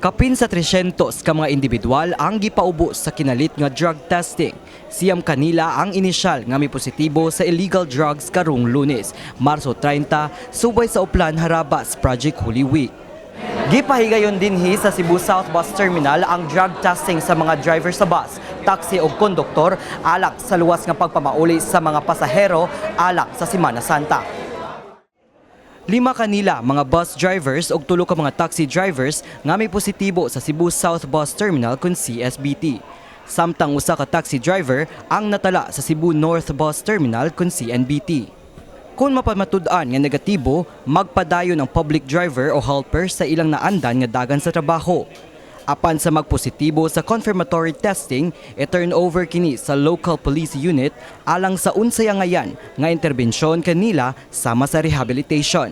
Kapin sa 300 ka mga individual ang gipaubo sa kinalit nga drug testing. Siyam kanila ang inisyal nga may positibo sa illegal drugs karong Lunes, Marso 30, subay sa Uplan Harabas Project Holy Week. Gipahigayon dinhi sa Cebu South Bus Terminal ang drug testing sa mga driver sa bus, taxi o konduktor alak sa luwas nga pagpamauli sa mga pasahero alak sa Semana Santa. 5 kanila mga bus drivers ug 3 ka mga taxi drivers nga may positibo sa Cebu South Bus Terminal kun CSBT. Samtang usa ka taxi driver ang natala sa Cebu North Bus Terminal kun CNBT. Kung mapamatud-an nga negatibo, magpadayon ang public driver o helper sa ilang naandan nga dagan sa trabaho. Apan sa magpositibo sa confirmatory testing, i-turn over kini sa local police unit alang sa unsaya ngayan nga interbensyon kanila sama sa rehabilitation.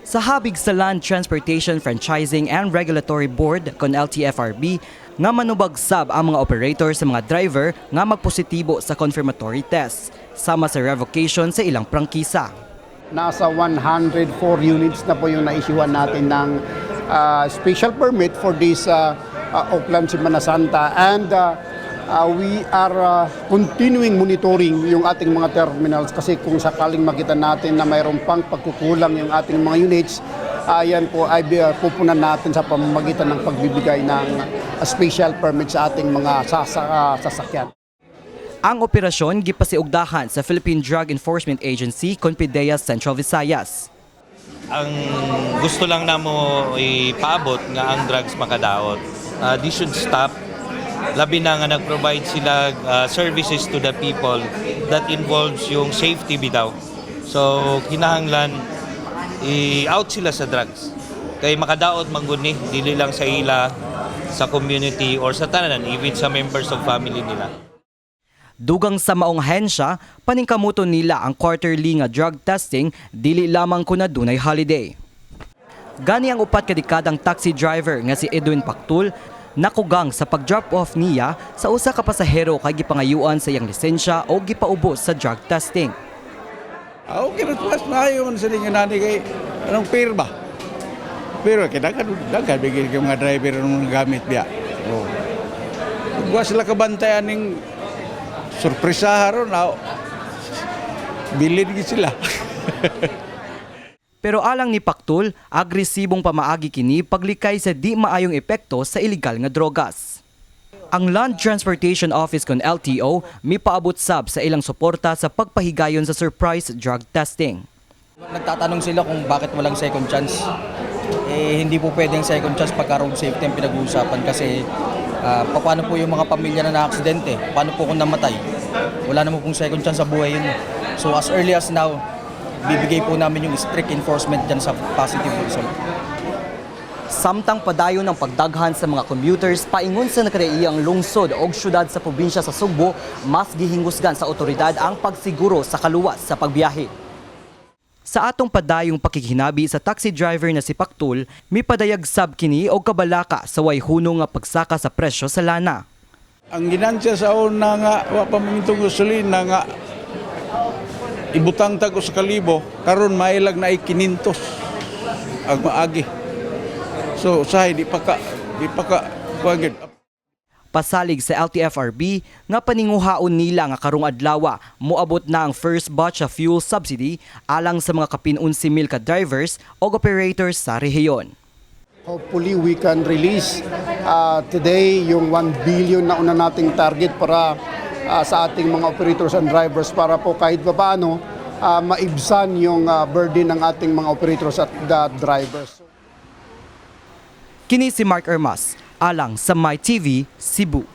Sa habig sa Land Transportation Franchising and Regulatory Board kon LTFRB nga manubagsab ang mga operator sa mga driver nga magpositibo sa confirmatory test sama sa revocation sa ilang prangkisa. Nasa 104 units na po yung na-issuean natin ng special permit for this Uplan Semana Santa, and we are continuing monitoring yung ating mga terminals kasi kung sakaling makita natin na mayroon pang pagkukulang yung ating mga units, yan po ay pupunan natin sa pamamagitan ng pagbibigay ng special permit sa ating mga sasakyan. Ang operasyon gipasiugdahan sa Philippine Drug Enforcement Agency kon PDEA Central Visayas. Ang gusto lang namo ipaabot nga ang drugs makadaot. This should stop. Labi na nga nag-provide sila services to the people that involves yung safety bitaw. So kinahanglan i-out sila sa drugs. Kay makadaot mangguni dili lang sa ila, sa community or sa tanan, even sa members of family nila. Dugang sa maong ahensya, paningkamuton nila ang quarterly nga drug testing dili lamang kun adunay holiday. Gani ang upat ka dekadang taxi driver nga si Edwin Pactul nakugang sa pag-drop off niya sa usa ka pasahero kay gipangayuan sa iyang lisensya o gipaubos sa drug testing. Okay, mas maayon sa linyo nani kay anong pair ba? Pero dagan bigyan kay mga driver ng gamit biya. Oh. Wa sila kabantayan ning surpresa ron na bilid gid sila. Pero alang ni Pactul, agresibong pamaagi kini paglikay sa di maayong epekto sa illegal nga drogas. Ang Land Transportation Office kon LTO mipaabot sab sa ilang suporta sa pagpahigayon sa surprise drug testing. Nagtatanong sila kung bakit walang second chance. Hindi po pwedeng second chance pagka road safety ang pinag-uusapan kasi paano po yung mga pamilya na na-aksidente? Paano po kung namatay? Wala naman pong second chance sa buhay yun. So as early as now, bibigay po namin yung strict enforcement dyan sa positive result. Samtang padayon ng pagdaghan sa mga commuters paingon sa nakaraiyang lungsod o syudad sa probinsya sa Sugbo, mas gihingusgan sa otoridad ang pagsiguro sa kaluwas sa pagbiyahe. Sa atong padayong pakikihinabi sa taxi driver na si Pactul, mipadayag sab kini og kabalaka sa way hunong nga pagsaka sa presyo sa lana. Ang ginansya sa una nga wa pa mamintong gasolina nga ibutang tag sa kalibo karon mailag na ay 500 ang maagi. So sahay di pa ka kuwagid. Pasalig sa LTFRB nga paninguhaon nila nga karong adlaw moabot na ang first batch of fuel subsidy alang sa mga kapin 11,000 ka drivers o operators sa rehiyon. Hopefully we can release today yung 1 billion na una nating target para sa ating mga operators and drivers para po kahit paano maibsan yung burden ng ating mga operators at the drivers. Kini si Mark Ermas, alang sa MyTV Cebu.